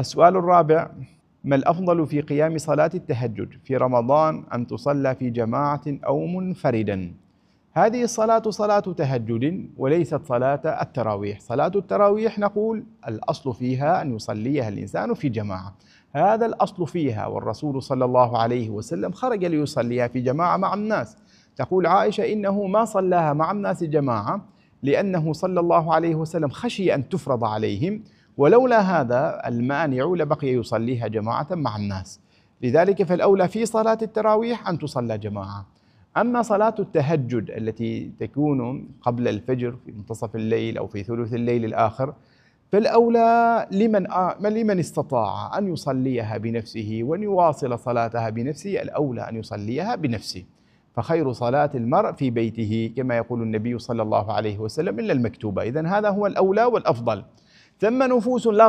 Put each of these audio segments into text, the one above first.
السؤال الرابع: ما الأفضل في قيام صلاة التهجد في رمضان، أن تصلى في جماعة أو منفردا؟ هذه الصلاة صلاة تهجد وليست صلاة التراويح. صلاة التراويح نقول الأصل فيها أن يصليها الإنسان في جماعة، هذا الأصل فيها، والرسول صلى الله عليه وسلم خرج ليصليها في جماعة مع الناس. تقول عائشة: إنه ما صلاها مع الناس جماعة لأنه صلى الله عليه وسلم خشي أن تفرض عليهم، ولولا هذا المانع لبقي يصليها جماعة مع الناس. لذلك فالأولى في صلاة التراويح أن تصلى جماعة. أما صلاة التهجد التي تكون قبل الفجر في منتصف الليل أو في ثلث الليل الآخر، فالأولى لمن استطاع أن يصليها بنفسه وأن يواصل صلاتها بنفسه، الأولى أن يصليها بنفسه. فخير صلاة المرء في بيته كما يقول النبي صلى الله عليه وسلم إلا المكتوبة. إذن هذا هو الأولى والأفضل. ثم نفوس لا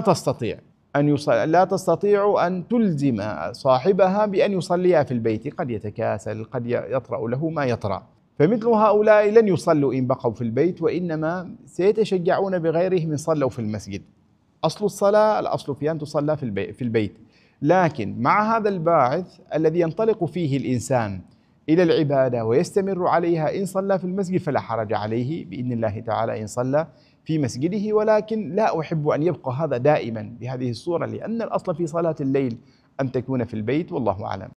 تستطيع أن تلزم صاحبها بأن يصليها في البيت، قد يتكاسل، قد يطرأ له ما يطرأ، فمثل هؤلاء لن يصلوا إن بقوا في البيت، وإنما سيتشجعون بغيرهم إن صلوا في المسجد. أصل الصلاة الأصل في أن تصلى في البيت، لكن مع هذا الباعث الذي ينطلق فيه الإنسان إلى العبادة ويستمر عليها، إن صلى في المسجد فلا حرج عليه بإذن الله تعالى إن صلى في مسجده. ولكن لا أحب أن يبقى هذا دائما بهذه الصورة، لأن الأصل في صلاة الليل أن تكون في البيت، والله أعلم.